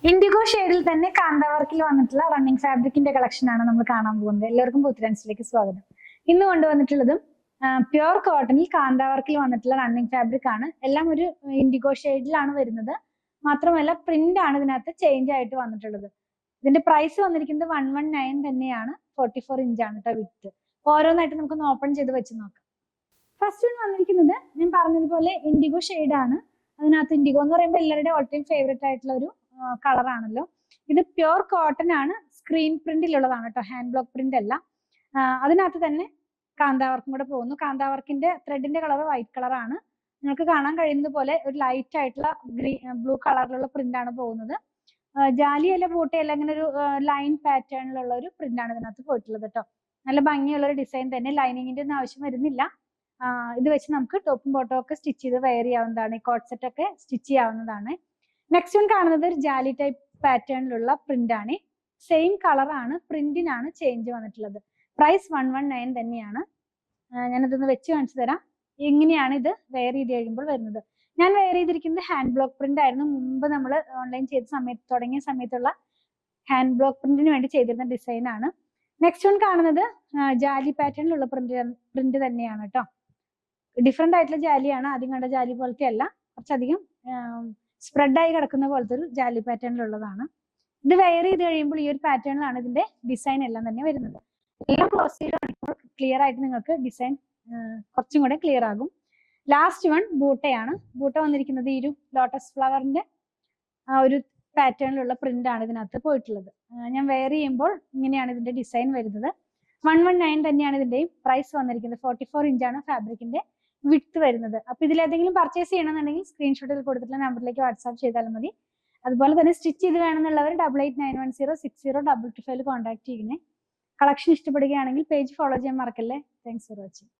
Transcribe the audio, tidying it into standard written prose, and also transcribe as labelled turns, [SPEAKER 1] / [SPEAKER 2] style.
[SPEAKER 1] IndiGo ഷെയ്ഡിൽ തന്നെ കാന്ത വർക്കിൽ വന്നിട്ടുള്ള റണ്ണിങ് ഫാബ്രിക്കിന്റെ കളക്ഷൻ ആണ് നമ്മൾ കാണാൻ പോകുന്നത്. എല്ലാവർക്കും പുത്തരൻസിലേക്ക് സ്വാഗതം. ഇന്ന് കൊണ്ടുവന്നിട്ടുള്ളതും പ്യുർ കോട്ടണിൽ കാന്ത വർക്കിൽ വന്നിട്ടുള്ള റണ്ണിങ് ഫാബ്രിക് ആണ്. എല്ലാം ഒരു ഇൻഡിഗോ ഷെയ്ഡിലാണ് വരുന്നത്. മാത്രമല്ല പ്രിന്റ് ആണ് ഇതിനകത്ത് ചേഞ്ച് ആയിട്ട് വന്നിട്ടുള്ളത്. ഇതിന്റെ പ്രൈസ് വന്നിരിക്കുന്നത് 119 തന്നെയാണ്. 44 ഇഞ്ചാണ് കേട്ടോ വിത്ത്. ഓരോന്നായിട്ട് നമുക്കൊന്ന് ഓപ്പൺ ചെയ്ത് വെച്ച് നോക്കാം. ഫസ്റ്റ് വൺ വന്നിരിക്കുന്നത് ഞാൻ പറഞ്ഞതുപോലെ ഇൻഡിഗോ ഷെയ്ഡാണ്. അതിനകത്ത് ഇൻഡിഗോ എന്ന് പറയുമ്പോൾ എല്ലാവരുടെയും ഓൾ ടൈം ഫേവറേറ്റ് ആയിട്ടുള്ള ഒരു കളറാണല്ലോ. ഇത് പ്യുർ കോട്ടൺ ആണ്. സ്ക്രീൻ പ്രിന്റിലുള്ളതാണ് കേട്ടോ, ഹാൻഡ് ബ്ലോക്ക് പ്രിന്റ് അല്ല. അതിനകത്ത് തന്നെ കാന്താവർക്കും കൂടെ പോകുന്നു. കാന്താവർക്കിന്റെ ത്രെഡിന്റെ കളർ വൈറ്റ് കളറാണ്. നിങ്ങൾക്ക് കാണാൻ കഴിയുന്നത് പോലെ ഒരു ലൈറ്റ് ആയിട്ടുള്ള ബ്ലൂ കളറിലുള്ള പ്രിന്റ് ആണ് പോകുന്നത്. ജാലിയല്ല ബൂട്ടയല്ല, ഇങ്ങനെ ഒരു ലൈൻ പാറ്റേണിലുള്ള ഒരു പ്രിന്റ് ആണ് ഇതിനകത്ത് പോയിട്ടുള്ളത് കേട്ടോ. നല്ല ഭംഗിയുള്ള ഒരു ഡിസൈൻ തന്നെ. ലൈനിങ്ങിന്റെ ഒന്നും ആവശ്യം വരുന്നില്ല. ഇത് വെച്ച് നമുക്ക് ടോപ്പും ബോട്ടവും ഒക്കെ സ്റ്റിച്ച് ചെയ്ത് വെയർ ചെയ്യാവുന്നതാണ്. ഈ കോട്ട് സെറ്റ് ഒക്കെ സ്റ്റിച്ച് ചെയ്യാവുന്നതാണ്. നെക്സ്റ്റ് വൺ കാണുന്നത് ഒരു ജാലി ടൈപ്പ് പാറ്റേണിലുള്ള പ്രിന്റ് ആണ്. സെയിം കളറാണ്, പ്രിന്റിനാണ് ചേഞ്ച് വന്നിട്ടുള്ളത്. പ്രൈസ് 119 തന്നെയാണ്. ഞാനിതൊന്ന് വെച്ച് കാണിച്ചു തരാം. എങ്ങനെയാണ് ഇത് വെയർ ചെയ്ത് കഴിയുമ്പോൾ വരുന്നത്. ഞാൻ വെയർ ചെയ്തിരിക്കുന്നത് ഹാൻഡ് ബ്ലോക്ക് പ്രിന്റ് ആയിരുന്നു. മുമ്പ് നമ്മൾ ഓൺലൈൻ ചെയ്ത സമയത്ത് തുടങ്ങിയ സമയത്തുള്ള ഹാൻഡ് ബ്ലോക്ക് പ്രിന്റിന് വേണ്ടി ചെയ്തിരുന്ന ഡിസൈൻ ആണ്. നെക്സ്റ്റ് വൺ കാണുന്നത് ജാലി പാറ്റേണിലുള്ള പ്രിന്റ് തന്നെയാണ് കേട്ടോ. ഡിഫറെന്റ് ആയിട്ടുള്ള ജാലിയാണ്. ആദ്യം കണ്ട ജാലി പോലത്തെ അല്ല, കുറച്ചധികം സ്പ്രെഡായി കിടക്കുന്ന പോലത്തെ ഒരു ജാലി പാറ്റേണിലുള്ളതാണ്. ഇത് വെയർ ചെയ്ത് കഴിയുമ്പോൾ ഈ ഒരു പാറ്റേണിലാണ് ഇതിന്റെ ഡിസൈൻ എല്ലാം തന്നെ വരുന്നത്. എല്ലാം ക്ലോസ് ചെയ്ത് കാണിക്കുമ്പോൾ ക്ലിയർ ആയിട്ട് നിങ്ങൾക്ക് ഡിസൈൻ കുറച്ചും കൂടെ ക്ലിയർ ആകും. Last one ബൂട്ടയാണ്. ബൂട്ട വന്നിരിക്കുന്നത് ഈ ഒരു ലോട്ടസ് ഫ്ലവറിന്റെ ഒരു പാറ്റേണിലുള്ള പ്രിന്റ് ആണ് ഇതിനകത്ത് പോയിട്ടുള്ളത്. ഞാൻ വെയർ ചെയ്യുമ്പോൾ ഇങ്ങനെയാണ് ഇതിന്റെ ഡിസൈൻ വരുന്നത്. 119 തന്നെയാണ് ഇതിന്റെയും പ്രൈസ് വന്നിരിക്കുന്നത്. 44 ഇഞ്ചാണ് ഫാബ്രിക്കിന്റെ വിഡ്ത്ത് വരുന്നത്. അപ്പൊ ഇതിലേതെങ്കിലും പർച്ചേസ് ചെയ്യണമെന്നുണ്ടെങ്കിൽ സ്ക്രീൻഷോട്ടിൽ കൊടുത്തിട്ടുള്ള നമ്പറിലേക്ക് വാട്സാപ്പ് ചെയ്താൽ മതി. അതുപോലെ തന്നെ സ്റ്റിച്ച് ചെയ്ത് വേണമെന്നുള്ളവർ 8891060225 കോൺടാക്ട് ചെയ്യണേ. കളക്ഷൻ ഇഷ്ടപ്പെടുകയാണെങ്കിൽ പേജ് ഫോളോ ചെയ്യാൻ മറക്കല്ലേ. Thanks for watching.